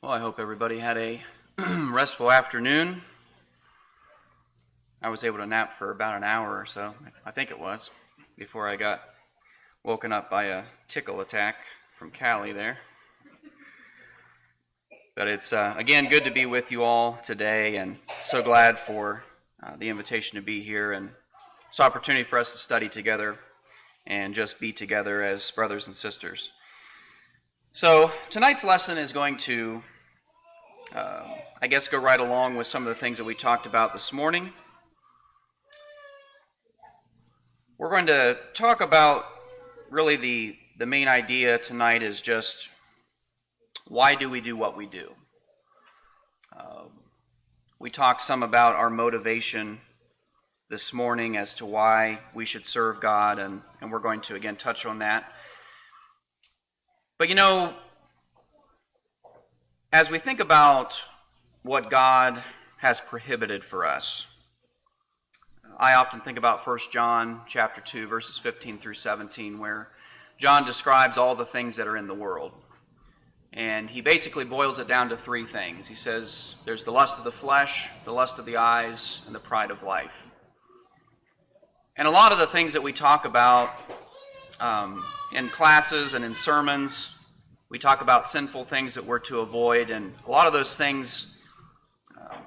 Well, I hope everybody had a restful afternoon. I was able to nap for about an hour or so, I think it was, before I got woken up by a tickle attack from Callie there. But it's, again, good to be with you all today, and so glad for the invitation to be here and this opportunity for us to study together and just be together as brothers and sisters. So tonight's lesson is going to go right along with some of the things that we talked about this morning. We're going to talk about really the main idea tonight is just why do we do what we do? We talked some about our motivation this morning as to why we should serve God, and we're going to again touch on that. But you know, as we think about what God has prohibited for us, I often think about 1 John chapter 2, verses 15 through 17, where John describes all the things that are in the world. And he basically boils it down to three things. He says there's the lust of the flesh, the lust of the eyes, and the pride of life. And a lot of the things that we talk about in classes and in sermons, we talk about sinful things that we're to avoid, and a lot of those things,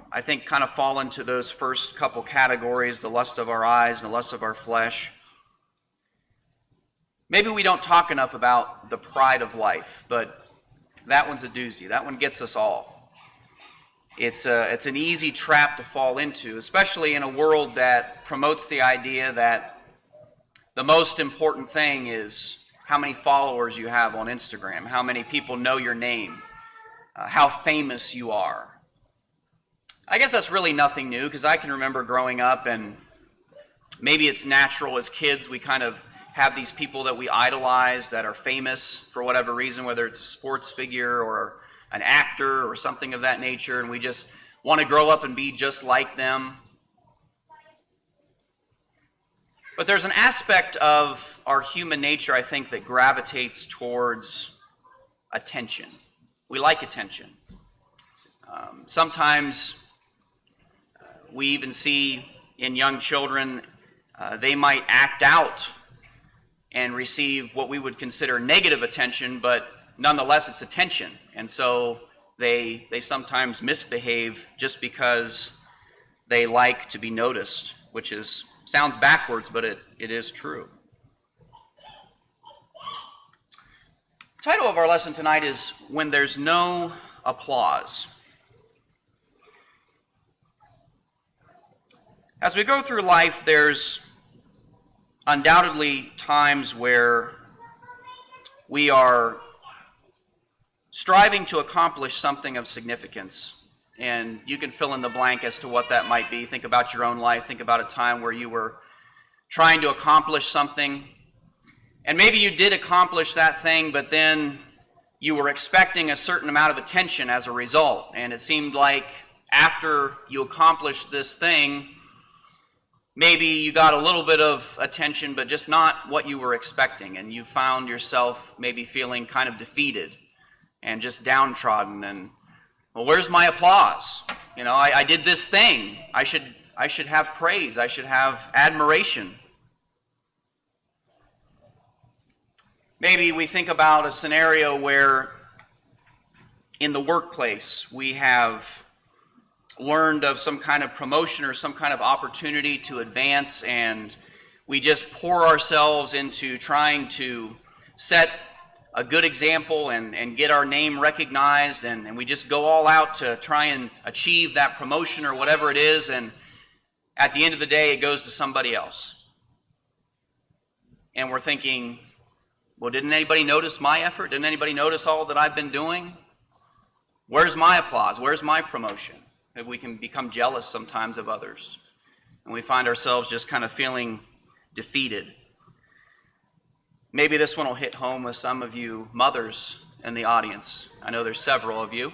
I think, kind of fall into those first couple categories, the lust of our eyes and the lust of our flesh. Maybe we don't talk enough about the pride of life, but that one's a doozy. That one gets us all. It's an easy trap to fall into, especially in a world that promotes the idea that the most important thing is how many followers you have on Instagram, how many people know your name, how famous you are. I guess that's really nothing new, because I can remember growing up, and maybe it's natural as kids, we kind of have these people that we idolize that are famous for whatever reason, whether it's a sports figure or an actor or something of that nature, and we just want to grow up and be just like them. But there's an aspect of our human nature, I think, that gravitates towards attention. We like attention. Sometimes we even see in young children, they might act out and receive what we would consider negative attention, but nonetheless it's attention. And so they sometimes misbehave just because they like to be noticed, which sounds backwards, but it is true. The title of our lesson tonight is When There's No Applause. As we go through life, there's undoubtedly times where we are striving to accomplish something of significance. And you can fill in the blank as to what that might be. Think about your own life. Think about a time where you were trying to accomplish something. And maybe you did accomplish that thing, but then you were expecting a certain amount of attention as a result. And it seemed like after you accomplished this thing, maybe you got a little bit of attention, but just not what you were expecting. And you found yourself maybe feeling kind of defeated and just downtrodden, and well, where's my applause? You know, I did this thing. I should have praise. I should have admiration. Maybe we think about a scenario where in the workplace we have learned of some kind of promotion or some kind of opportunity to advance, and we just pour ourselves into trying to set a good example and get our name recognized, and we just go all out to try and achieve that promotion or whatever it is, and at the end of the day it goes to somebody else. And we're thinking, well, didn't anybody notice my effort? Didn't anybody notice all that I've been doing? Where's my applause? Where's my promotion? Maybe we can become jealous sometimes of others, and we find ourselves just kind of feeling defeated. Maybe this one will hit home with some of you mothers in the audience. I know there's several of you.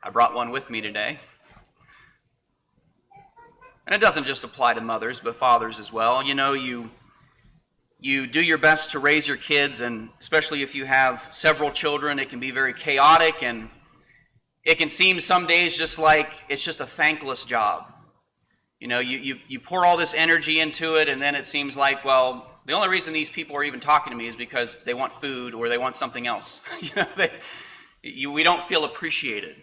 I brought one with me today. And it doesn't just apply to mothers, but fathers as well. You know, you do your best to raise your kids, and especially if you have several children, it can be very chaotic, and It can seem some days just like it's just a thankless job. You know, you pour all this energy into it, and then it seems like, well, the only reason these people are even talking to me is because they want food or they want something else. We don't feel appreciated.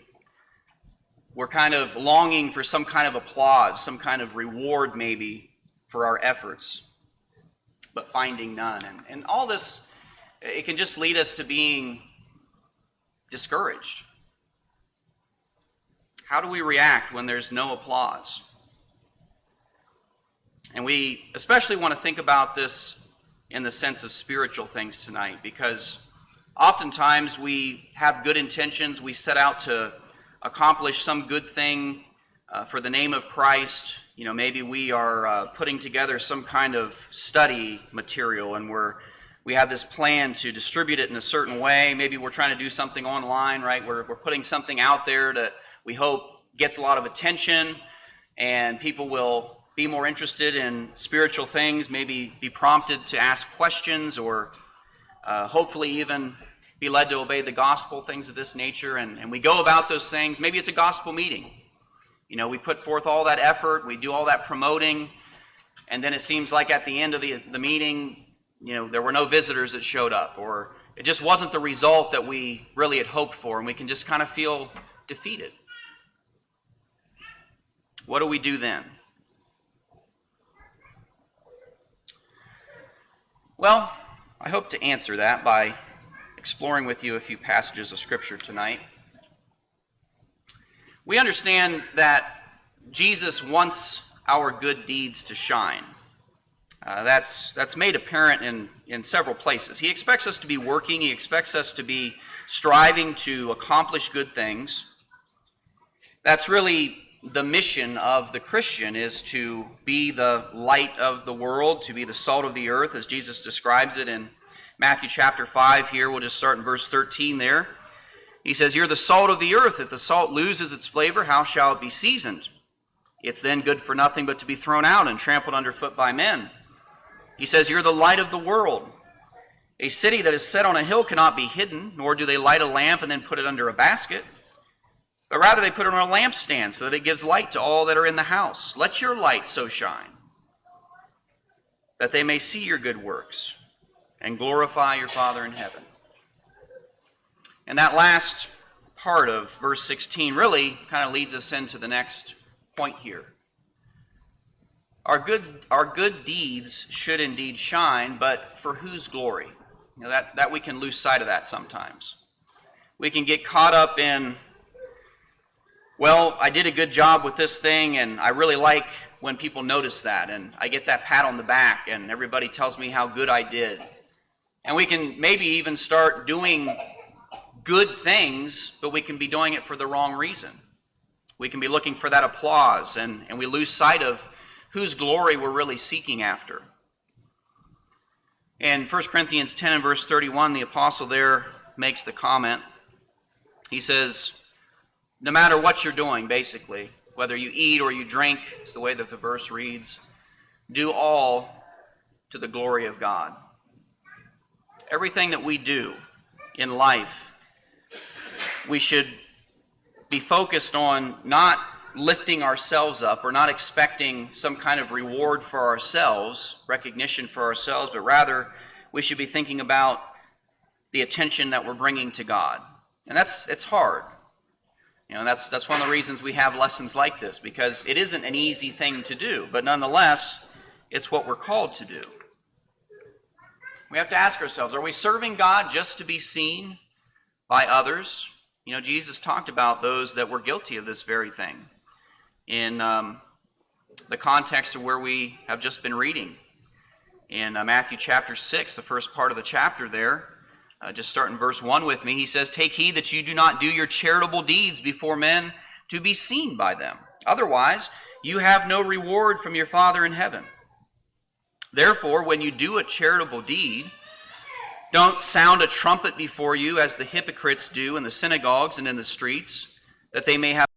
We're kind of longing for some kind of applause, some kind of reward maybe for our efforts, but finding none. And all this, it can just lead us to being discouraged. How do we react when there's no applause? And we especially want to think about this in the sense of spiritual things tonight, because oftentimes we have good intentions. We set out to accomplish some good thing for the name of Christ. You know, maybe we are putting together some kind of study material, and we have this plan to distribute it in a certain way. Maybe we're trying to do something online, right? We're putting something out there that we hope gets a lot of attention, and people will be more interested in spiritual things, maybe be prompted to ask questions, or hopefully even be led to obey the gospel, things of this nature. And we go about those things. Maybe it's a gospel meeting. You know, we put forth all that effort, we do all that promoting, and then it seems like at the end of the meeting, you know, there were no visitors that showed up, or it just wasn't the result that we really had hoped for, and we can just kind of feel defeated. What do we do then? Well, I hope to answer that by exploring with you a few passages of Scripture tonight. We understand that Jesus wants our good deeds to shine. That's made apparent in several places. He expects us to be working. He expects us to be striving to accomplish good things. That's really the mission of the Christian, is to be the light of the world, to be the salt of the earth, as Jesus describes it in Matthew chapter 5 here. We'll just start in verse 13 there. He says, "You're the salt of the earth. If the salt loses its flavor, how shall it be seasoned? It's then good for nothing but to be thrown out and trampled underfoot by men." He says, "You're the light of the world. A city that is set on a hill cannot be hidden, nor do they light a lamp and then put it under a basket. But rather they put it on a lampstand so that it gives light to all that are in the house. Let your light so shine that they may see your good works and glorify your Father in heaven." And that last part of verse 16 really kind of leads us into the next point here. Our good deeds should indeed shine, but for whose glory? You know, that we can lose sight of that sometimes. We can get caught up in, well, I did a good job with this thing, and I really like when people notice that, and I get that pat on the back, and everybody tells me how good I did. And we can maybe even start doing good things, but we can be doing it for the wrong reason. We can be looking for that applause, and we lose sight of whose glory we're really seeking after. In 1 Corinthians 10 and verse 31, the apostle there makes the comment. He says, no matter what you're doing, basically, whether you eat or you drink, is the way that the verse reads, do all to the glory of God. Everything that we do in life, we should be focused on not lifting ourselves up or not expecting some kind of reward for ourselves, recognition for ourselves, but rather we should be thinking about the attention that we're bringing to God. And it's hard. You know, that's one of the reasons we have lessons like this, because it isn't an easy thing to do, but nonetheless, it's what we're called to do. We have to ask ourselves, are we serving God just to be seen by others? You know, Jesus talked about those that were guilty of this very thing in the context of where we have just been reading. In Matthew chapter 6, the first part of the chapter there, just start in verse 1 with me. He says, "Take heed that you do not do your charitable deeds before men to be seen by them. Otherwise, you have no reward from your Father in heaven. Therefore, when you do a charitable deed, don't sound a trumpet before you as the hypocrites do in the synagogues and in the streets, that they may have.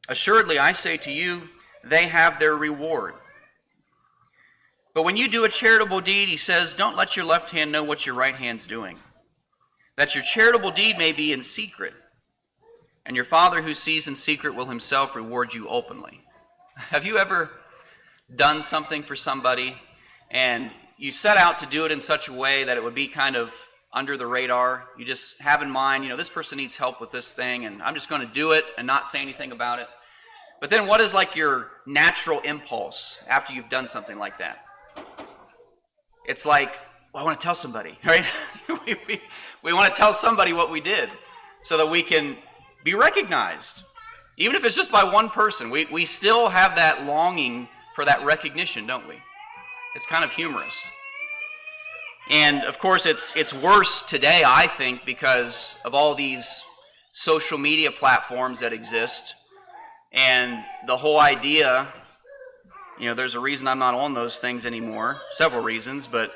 Assuredly, I say to you, they have their reward. But when you do a charitable deed," he says, "don't let your left hand know what your right hand's doing, that your charitable deed may be in secret. and your Father who sees in secret will himself reward you openly. Have you ever done something for somebody and you set out to do it in such a way that it would be kind of under the radar? You just have in mind, this person needs help with this thing, and I'm just going to do it and not say anything about it. But then what is like your natural impulse after you've done something like that? It's like, well, I want to tell somebody, right? we want to tell somebody what we did so that we can be recognized. Even if it's just by one person, we still have that longing for that recognition, don't we? It's kind of humorous. And of course, it's worse today, I think, because of all these social media platforms that exist. And the whole idea, there's a reason I'm not on those things anymore. Several reasons, but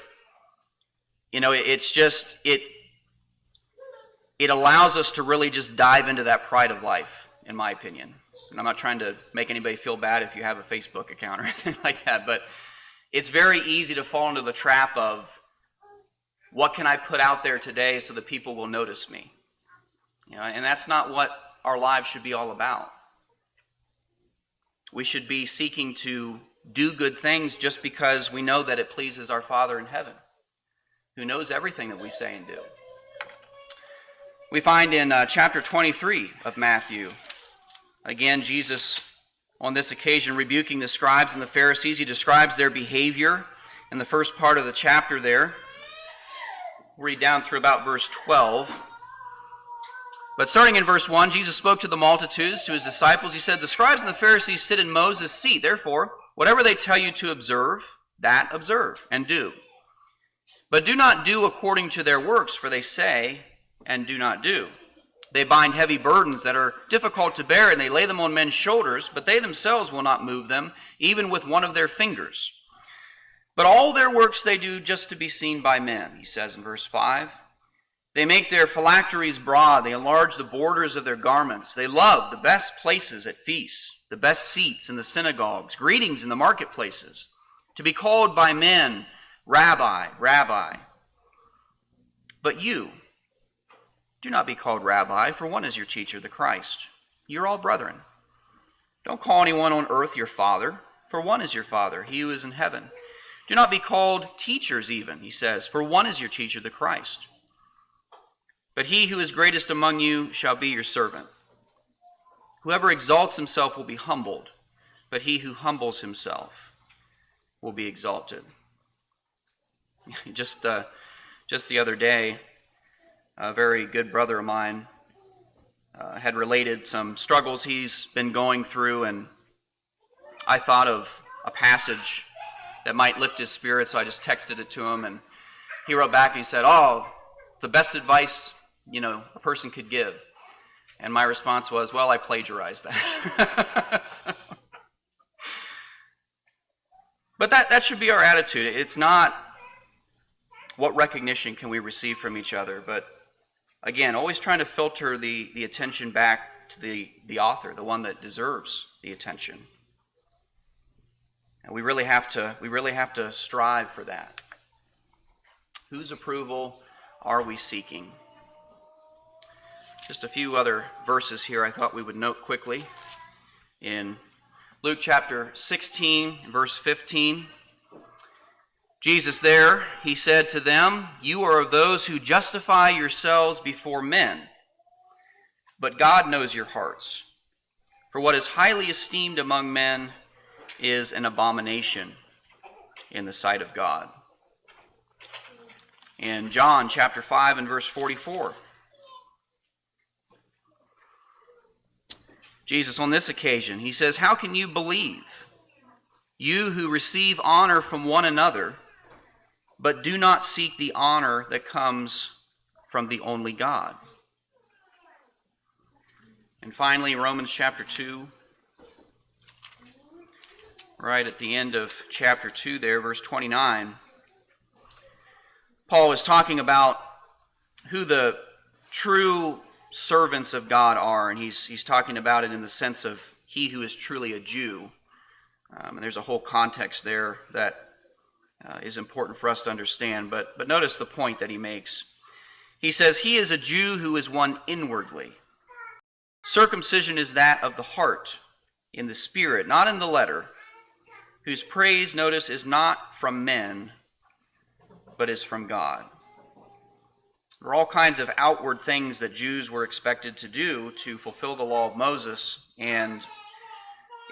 it's just, it allows us to really just dive into that pride of life, in my opinion. And I'm not trying to make anybody feel bad if you have a Facebook account or anything like that, but it's very easy to fall into the trap of, what can I put out there today so that people will notice me? And that's not what our lives should be all about. We should be seeking to do good things just because we know that it pleases our Father in heaven, who knows everything that we say and do. We find in chapter 23 of Matthew, again, Jesus, on this occasion, rebuking the scribes and the Pharisees. He describes their behavior in the first part of the chapter there. We'll read down through about verse 12. But starting in verse 1, Jesus spoke to the multitudes, to his disciples. He said, "The scribes and the Pharisees sit in Moses' seat. Therefore, whatever they tell you to observe, that observe and do. But do not do according to their works, for they say and do not do. They bind heavy burdens that are difficult to bear, and they lay them on men's shoulders, but they themselves will not move them, even with one of their fingers. But all their works they do just to be seen by men," he says in verse 5. "They make their phylacteries broad. They enlarge the borders of their garments. They love the best places at feasts, the best seats in the synagogues, greetings in the marketplaces, to be called by men, Rabbi, Rabbi. But you, do not be called Rabbi, for one is your teacher, the Christ. You're all brethren. Don't call anyone on earth your father, for one is your Father, he who is in heaven. Do not be called teachers even," he says, "for one is your teacher, the Christ. But he who is greatest among you shall be your servant. Whoever exalts himself will be humbled, but he who humbles himself will be exalted." Just the other day, a very good brother of mine had related some struggles he's been going through, and I thought of a passage that might lift his spirit, so I just texted it to him, and he wrote back and he said, "Oh, the best advice a person could give." And my response was, "Well, I plagiarized that." But that should be our attitude. It's not what recognition can we receive from each other, but again, always trying to filter the attention back to the author, the one that deserves the attention. And we really have to strive for that. Whose approval are we seeking? Just a few other verses here I thought we would note quickly. In Luke chapter 16, verse 15, Jesus there, he said to them, "You are of those who justify yourselves before men, but God knows your hearts. For what is highly esteemed among men is an abomination in the sight of God." In John chapter 5 and verse 44, Jesus on this occasion, he says, "How can you believe, you who receive honor from one another, but do not seek the honor that comes from the only God?" And finally, Romans chapter 2, right at the end of chapter 2 there, verse 29, Paul is talking about who the true servants of God are, and he's talking about it in the sense of he who is truly a Jew. And there's a whole context there that is important for us to understand. But notice the point that he makes. He says, "He is a Jew who is one inwardly, Circumcision is that of the heart, in the spirit, not in the letter, whose praise, notice, is not from men, but is from God. There are all kinds of outward things that Jews were expected to do to fulfill the law of Moses, and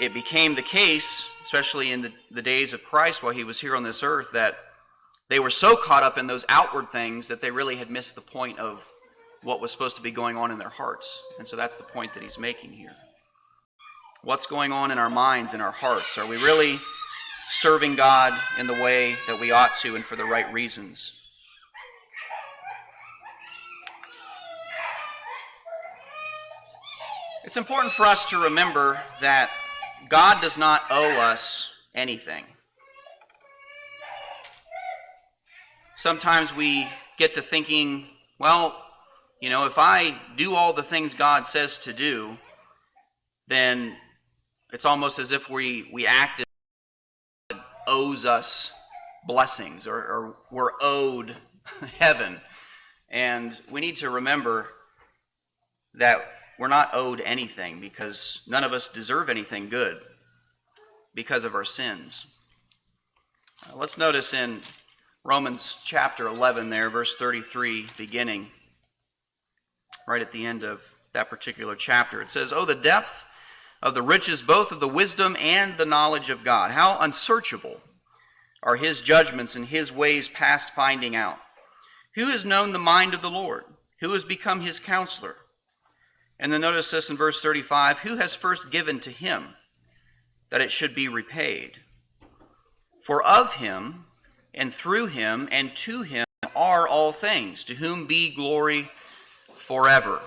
it became the case, especially in the days of Christ while he was here on this earth, that they were so caught up in those outward things that they really had missed the point of what was supposed to be going on in their hearts. And so that's the point that he's making here. What's going on in our minds and our hearts? Are we really serving God in the way that we ought to and for the right reasons? It's important for us to remember that God does not owe us anything. Sometimes we get to thinking, well, if I do all the things God says to do, then it's almost as if we act as God owes us blessings or we're owed heaven. And we need to remember that we're not owed anything because none of us deserve anything good because of our sins. Let's notice in Romans chapter 11 there, verse 33 beginning, right at the end of that particular chapter. It says, "Oh, the depth of the riches, both of the wisdom and the knowledge of God. How unsearchable are his judgments and his ways past finding out. Who has known the mind of the Lord? Who has become his counselor?" And then notice this in verse 35, "Who has first given to him that it should be repaid? For of him and through him and to him are all things, to whom be glory forever."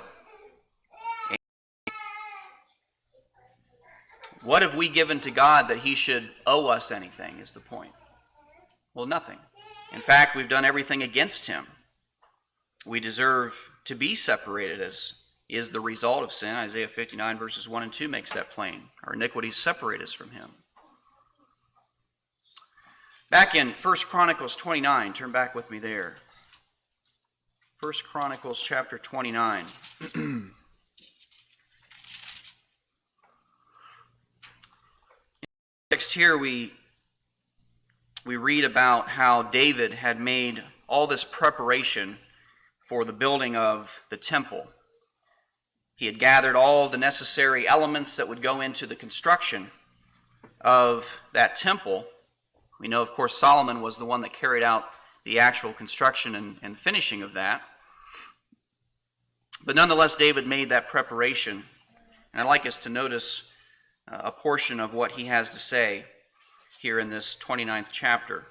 What have we given to God that he should owe us anything is the point. Well, nothing. In fact, we've done everything against him. We deserve to be separated, as is the result of sin. Isaiah 59 verses 1 and 2 makes that plain. Our iniquities separate us from him. Back in 1 Chronicles 29, turn back with me there. 1 Chronicles chapter 29. In the text here, we read about how David had made all this preparation for the building of the temple. He had gathered all the necessary elements that would go into the construction of that temple. We know, of course, Solomon was the one that carried out the actual construction and finishing of that. But nonetheless, David made that preparation. And I'd like us to notice a portion of what he has to say here in this 29th chapter.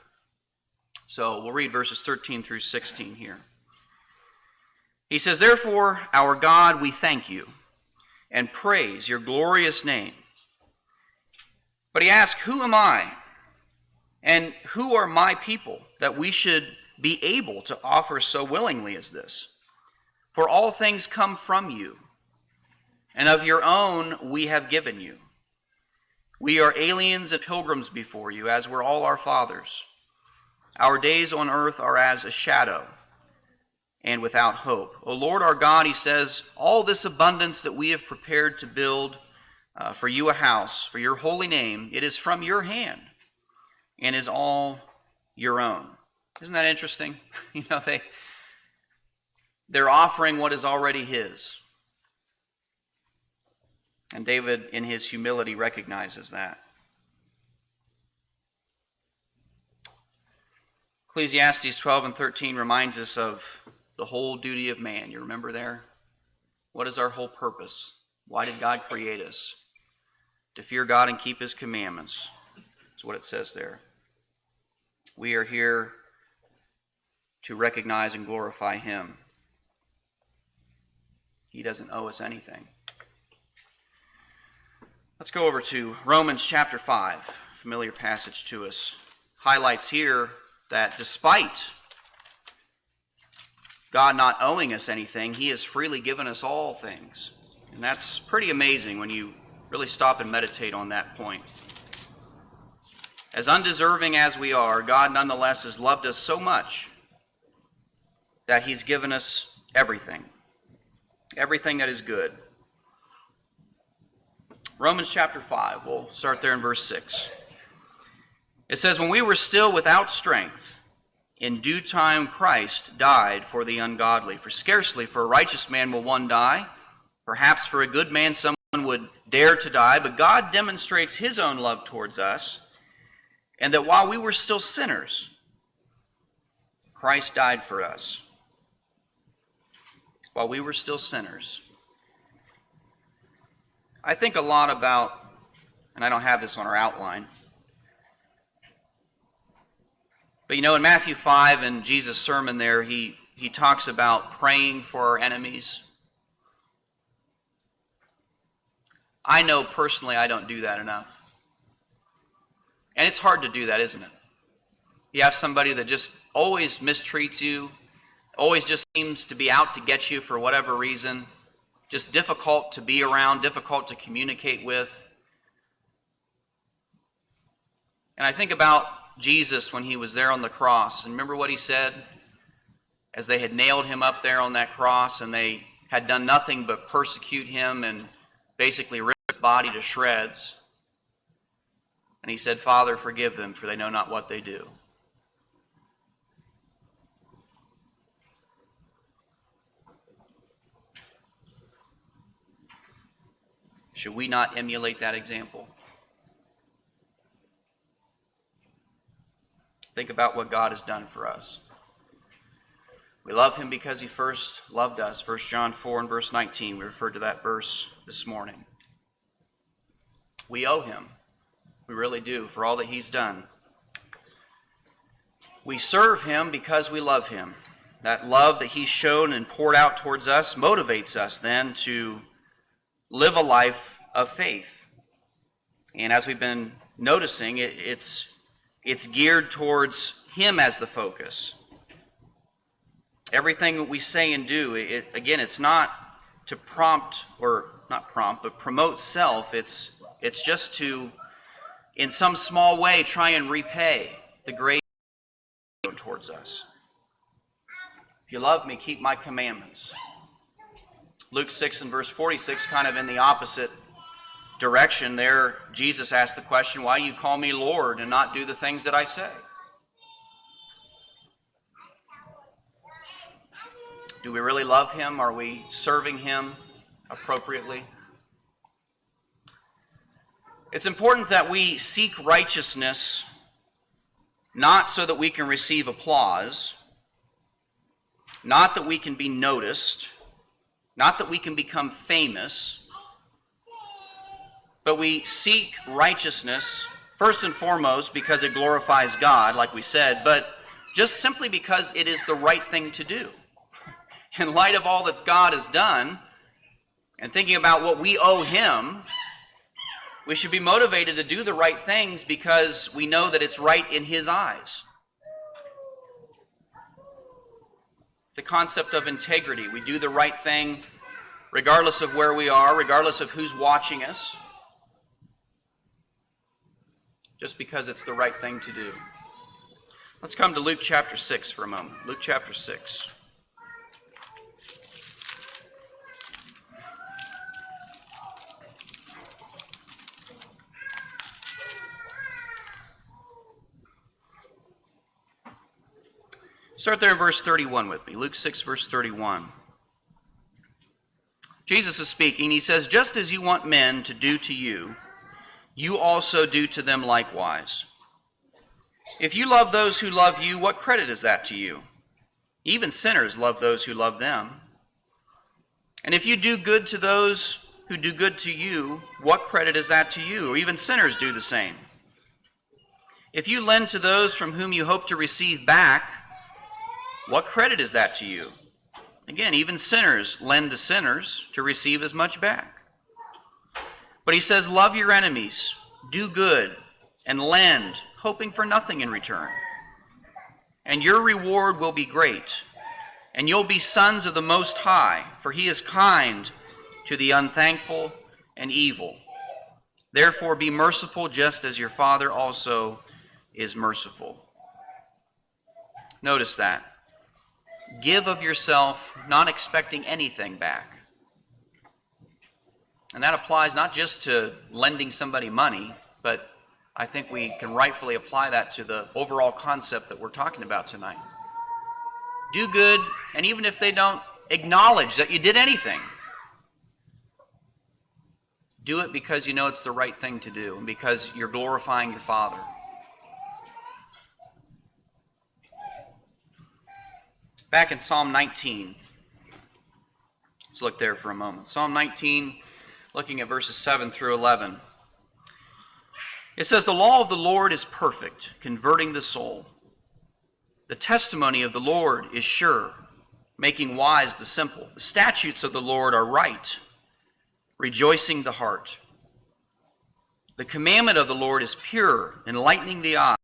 So we'll read verses 13 through 16 here. He says, "Therefore, our God, we thank you and praise your glorious name." But he asks, "Who am I? And who are my people that we should be able to offer so willingly as this? For all things come from you, and of your own we have given you. We are aliens and pilgrims before you, as were all our fathers. Our days on earth are as a shadow, and without hope. O Lord our God," he says, "all this abundance that we have prepared to build for you a house, for your holy name, it is from your hand, and is all your own." Isn't that interesting? They're offering what is already his. And David, in his humility, recognizes that. Ecclesiastes 12 and 13 reminds us of the whole duty of man. You remember there? What is our whole purpose? Why did God create us? To fear God and keep his commandments. That's what it says there. We are here to recognize and glorify him. He doesn't owe us anything. Let's go over to Romans chapter 5, familiar passage to us. Highlights here that despite God not owing us anything, he has freely given us all things. And that's pretty amazing when you really stop and meditate on that point. As undeserving as we are, God nonetheless has loved us so much that he's given us everything. Everything that is good. Romans chapter 5. We'll start there in verse 6. It says, "When we were still without strength, in due time Christ died for the ungodly. For scarcely for a righteous man will one die. Perhaps for a good man someone would dare to die. But God demonstrates his own love towards us, and that while we were still sinners, Christ died for us." While we were still sinners. I think a lot about, and I don't have this on our outline, but in Matthew 5 and Jesus' sermon there, he talks about praying for our enemies. I know personally I don't do that enough. And it's hard to do that, isn't it? You have somebody that just always mistreats you, always just seems to be out to get you for whatever reason, just difficult to be around, difficult to communicate with. And I think about Jesus when he was there on the cross, and remember what he said? As they had nailed him up there on that cross, and they had done nothing but persecute him and basically rip his body to shreds. And he said, "Father, forgive them, for they know not what they do." Should we not emulate that example? Think about what God has done for us. We love him because he first loved us. 1 John 4 and verse 19, we referred to that verse this morning. We owe him. We really do, for all that he's done. We serve him because we love him. That love that he's shown and poured out towards us motivates us then to live a life of faith. And as we've been noticing, it's geared towards him as the focus. Everything that we say and do, it's not to promote self. It's just to, in some small way, try and repay the grace towards us. If you love me, keep my commandments. Luke 6 and verse 46, kind of in the opposite direction there, Jesus asked the question, "Why do you call me Lord and not do the things that I say?" Do we really love him? Are we serving him appropriately? It's important that we seek righteousness not so that we can receive applause, not that we can be noticed, not that we can become famous, but we seek righteousness first and foremost because it glorifies God, like we said, but just simply because it is the right thing to do. In light of all that God has done, and thinking about what we owe him, we should be motivated to do the right things because we know that it's right in his eyes. The concept of integrity. We do the right thing regardless of where we are, regardless of who's watching us, just because it's the right thing to do. Let's come to Luke chapter 6 for a moment. Luke chapter 6. Start there in verse 31 with me. Luke 6, verse 31. Jesus is speaking. He says, "Just as you want men to do to you, you also do to them likewise. If you love those who love you, what credit is that to you? Even sinners love those who love them. And if you do good to those who do good to you, what credit is that to you? Or even sinners do the same. If you lend to those from whom you hope to receive back, what credit is that to you? Again, even sinners lend to sinners to receive as much back. But he says, love your enemies, do good, and lend, hoping for nothing in return. And your reward will be great, and you'll be sons of the Most High, for he is kind to the unthankful and evil. Therefore be merciful, just as your Father also is merciful." Notice that. Give of yourself, not expecting anything back. And that applies not just to lending somebody money, but I think we can rightfully apply that to the overall concept that we're talking about tonight. Do good, and even if they don't acknowledge that you did anything, do it because you know it's the right thing to do and because you're glorifying your Father. Back in Psalm 19, let's look there for a moment. Psalm 19, looking at verses 7 through 11. It says, "The law of the Lord is perfect, converting the soul. The testimony of the Lord is sure, making wise the simple. The statutes of the Lord are right, rejoicing the heart. The commandment of the Lord is pure, enlightening the eye.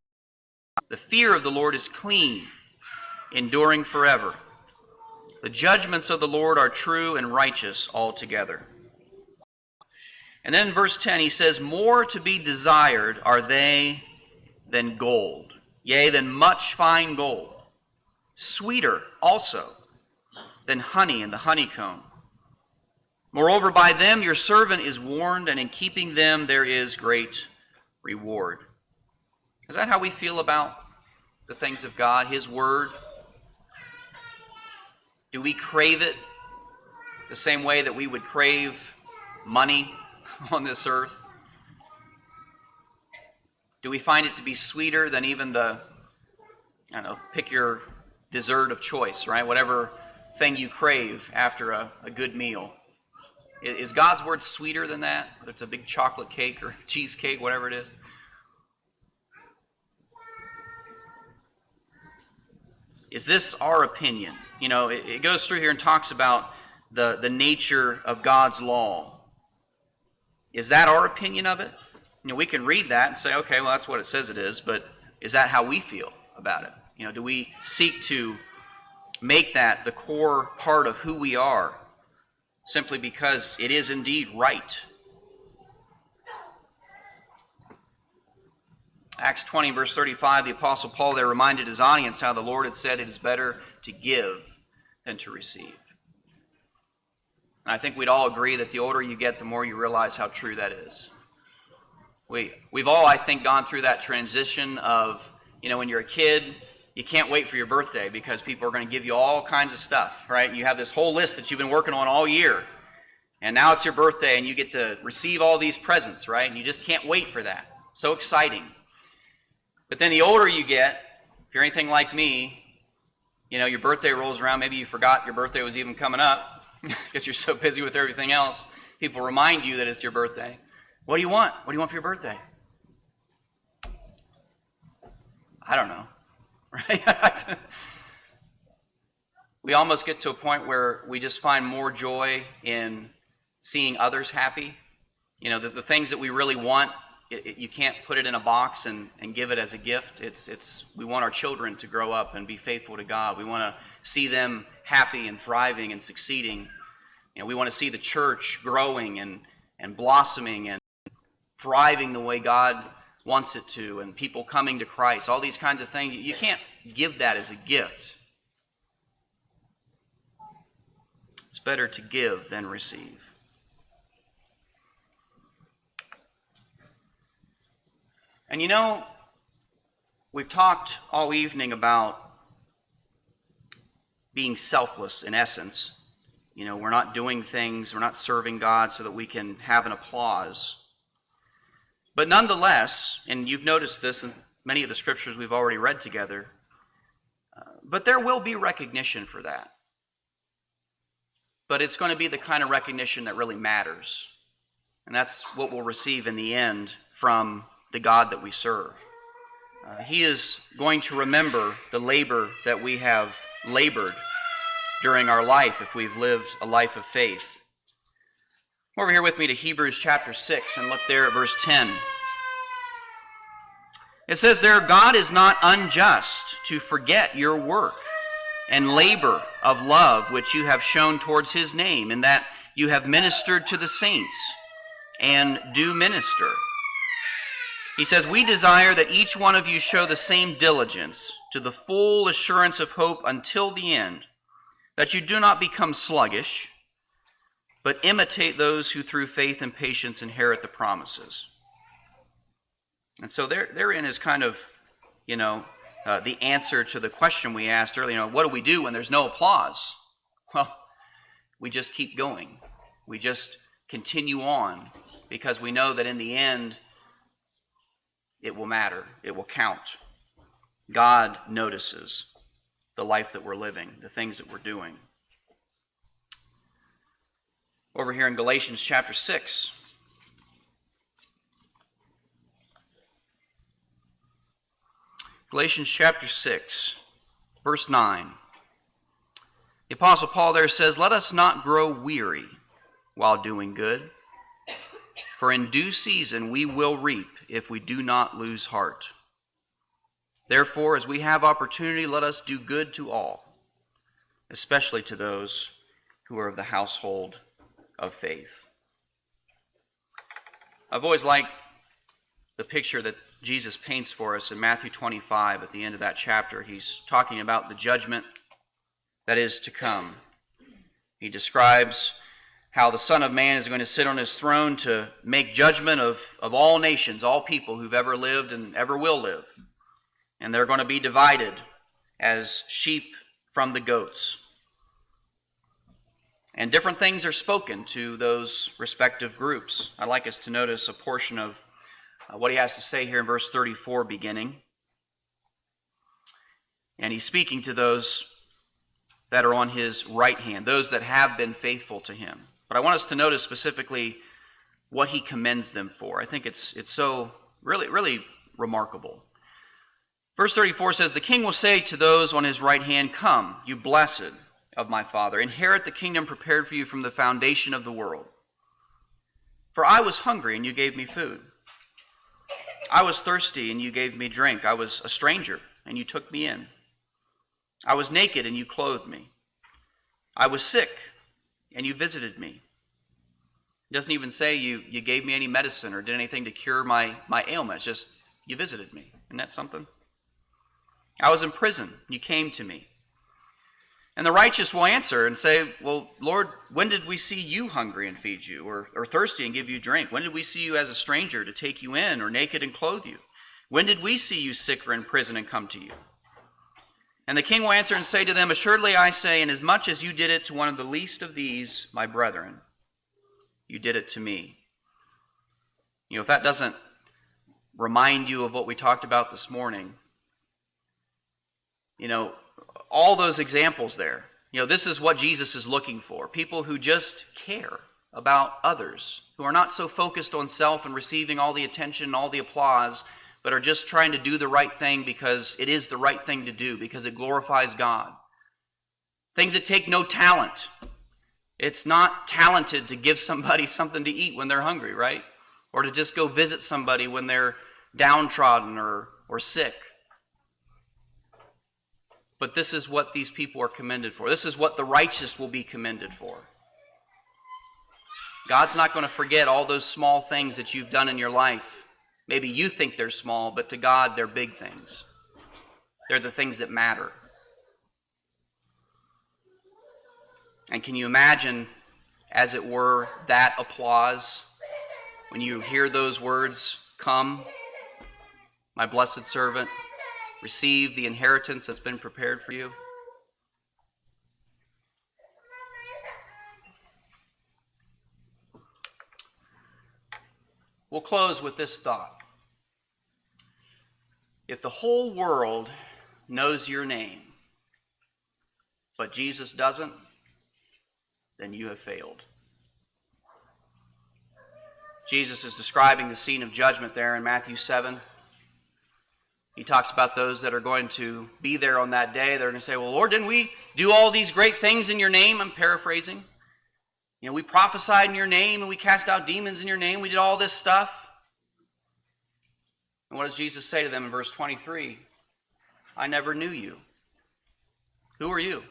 The fear of the Lord is clean, enduring forever. The judgments of the Lord are true and righteous altogether." And then in verse 10 he says, "More to be desired are they than gold, yea, than much fine gold. Sweeter also than honey and the honeycomb. Moreover, by them your servant is warned, and in keeping them there is great reward." Is that how we feel about the things of God, His Word? Do we crave it the same way that we would crave money on this earth? Do we find it to be sweeter than even the, pick your dessert of choice, right? Whatever thing you crave after a good meal. Is God's Word sweeter than that? Whether it's a big chocolate cake or cheesecake, whatever it is. Is this our opinion? It goes through here and talks about the nature of God's law. Is that our opinion of it? We can read that and say, okay, well, that's what it says it is, but is that how we feel about it? Do we seek to make that the core part of who we are simply because it is indeed right? Acts 20, verse 35, the Apostle Paul there reminded his audience how the Lord had said it is better to give than to receive. And I think we'd all agree that the older you get, the more you realize how true that is. We've all, I think, gone through that transition of, when you're a kid, you can't wait for your birthday because people are going to give you all kinds of stuff, right? You have this whole list that you've been working on all year. And now it's your birthday and you get to receive all these presents, right? And you just can't wait for that. So exciting. But then the older you get, if you're anything like me, your birthday rolls around, maybe you forgot your birthday was even coming up because you're so busy with everything else. People remind you that it's your birthday. What do you want? What do you want for your birthday? I don't know, right? We almost get to a point where we just find more joy in seeing others happy. The things that we really want, you can't put it in a box and give it as a gift. We want our children to grow up and be faithful to God. We want to see them happy and thriving and succeeding. We want to see the church growing and blossoming and thriving the way God wants it to, and people coming to Christ, all these kinds of things. You can't give that as a gift. It's better to give than receive. And we've talked all evening about being selfless in essence. We're not doing things, we're not serving God so that we can have an applause. But nonetheless, and you've noticed this in many of the scriptures we've already read together, but there will be recognition for that. But it's going to be the kind of recognition that really matters. And that's what we'll receive in the end from the God that we serve. He is going to remember the labor that we have labored during our life if we've lived a life of faith. Come over here with me to Hebrews chapter 6 and look there at verse 10. It says there, "God is not unjust to forget your work and labor of love which you have shown towards His name, in that you have ministered to the saints and do minister." He says, "We desire that each one of you show the same diligence to the full assurance of hope until the end, that you do not become sluggish, but imitate those who through faith and patience inherit the promises. And so therein is kind of, the answer to the question we asked earlier. What do we do when there's no applause? Well, we just keep going. We just continue on, because we know that in the end, it will matter. It will count. God notices the life that we're living, the things that we're doing. Over here in Galatians chapter 6. Galatians chapter 6, verse 9. The Apostle Paul there says, "Let us not grow weary while doing good, for in due season we will reap if we do not lose heart. Therefore, as we have opportunity, let us do good to all, especially to those who are of the household of faith." I've always liked the picture that Jesus paints for us in Matthew 25 at the end of that chapter. He's talking about the judgment that is to come. He describes how the Son of Man is going to sit on his throne to make judgment of all nations, all people who've ever lived and ever will live. And they're going to be divided as sheep from the goats. And different things are spoken to those respective groups. I'd like us to notice a portion of what he has to say here in verse 34 beginning. And he's speaking to those that are on his right hand, those that have been faithful to him. But I want us to notice specifically what he commends them for. I think it's so really remarkable. Verse 34 says, "The king will say to those on his right hand, 'Come, you blessed of my Father, inherit the kingdom prepared for you from the foundation of the world. For I was hungry, and you gave me food. I was thirsty, and you gave me drink. I was a stranger, and you took me in. I was naked, and you clothed me. I was sick, and you visited me.'" It doesn't even say you gave me any medicine or did anything to cure my ailment. It's just you visited me. Isn't that something? "I was in prison, you came to me." And the righteous will answer and say, "Well, Lord, when did we see you hungry and feed you, or thirsty and give you drink? When did we see you as a stranger to take you in, or naked and clothe you? When did we see you sick or in prison and come to you?" And the king will answer and say to them, "Assuredly I say, inasmuch as you did it to one of the least of these, my brethren, you did it to me." If that doesn't remind you of what we talked about this morning, all those examples there, this is what Jesus is looking for. People who just care about others, who are not so focused on self and receiving all the attention, all the applause, but are just trying to do the right thing because it is the right thing to do, because it glorifies God. Things that take no talent. It's not talented to give somebody something to eat when they're hungry, right? Or to just go visit somebody when they're downtrodden or sick. But this is what these people are commended for. This is what the righteous will be commended for. God's not going to forget all those small things that you've done in your life. Maybe you think they're small, but to God, they're big things. They're the things that matter. And can you imagine, as it were, that applause when you hear those words, "Come, my blessed servant, receive the inheritance that's been prepared for you"? We'll close with this thought. If the whole world knows your name, but Jesus doesn't, then you have failed. Jesus is describing the scene of judgment there in Matthew 7. He talks about those that are going to be there on that day. They're going to say, "Well, Lord, didn't we do all these great things in your name?" I'm paraphrasing. We prophesied in your name, and we cast out demons in your name. We did all this stuff. And what does Jesus say to them in verse 23? "I never knew you. Who are you?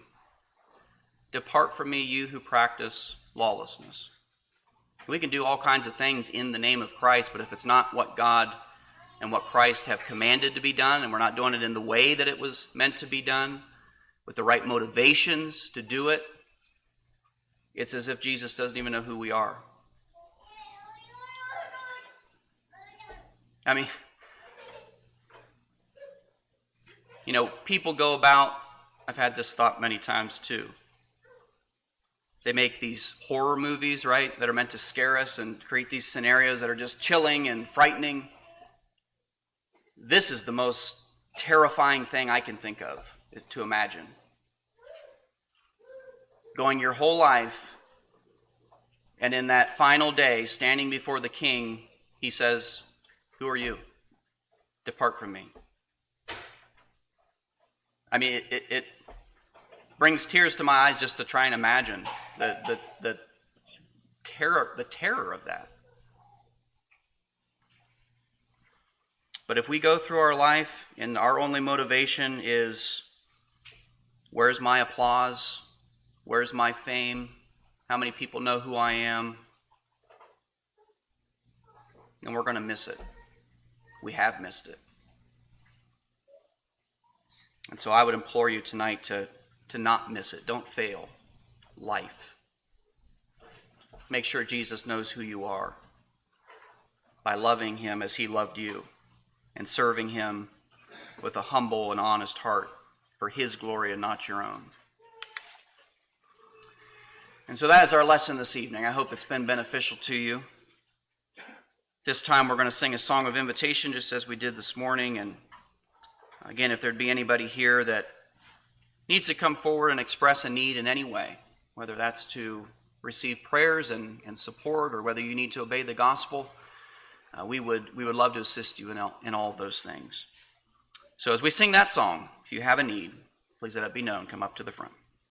Depart from me, you who practice lawlessness." We can do all kinds of things in the name of Christ, but if it's not what God and what Christ have commanded to be done, and we're not doing it in the way that it was meant to be done, with the right motivations to do it, It's as if Jesus doesn't even know who we are. I mean, people go about, I've had this thought many times too. They make these horror movies, right, that are meant to scare us and create these scenarios that are just chilling and frightening. This is the most terrifying thing I can think of, is to imagine. Going your whole life, and in that final day, standing before the king, he says, "Who are you? Depart from me." I mean, it brings tears to my eyes just to try and imagine the terror of that. But if we go through our life and our only motivation is, where's my applause? Where's my fame? How many people know who I am? Then we're going to miss it. We have missed it. And so I would implore you tonight to not miss it. Don't fail life. Make sure Jesus knows who you are by loving him as he loved you and serving him with a humble and honest heart for his glory and not your own. And so that is our lesson this evening. I hope it's been beneficial to you. This time we're going to sing a song of invitation just as we did this morning. And again, if there'd be anybody here that needs to come forward and express a need in any way, whether that's to receive prayers and support, or whether you need to obey the gospel, we would love to assist you in all of those things. So as we sing that song, if you have a need, please let it be known. Come up to the front.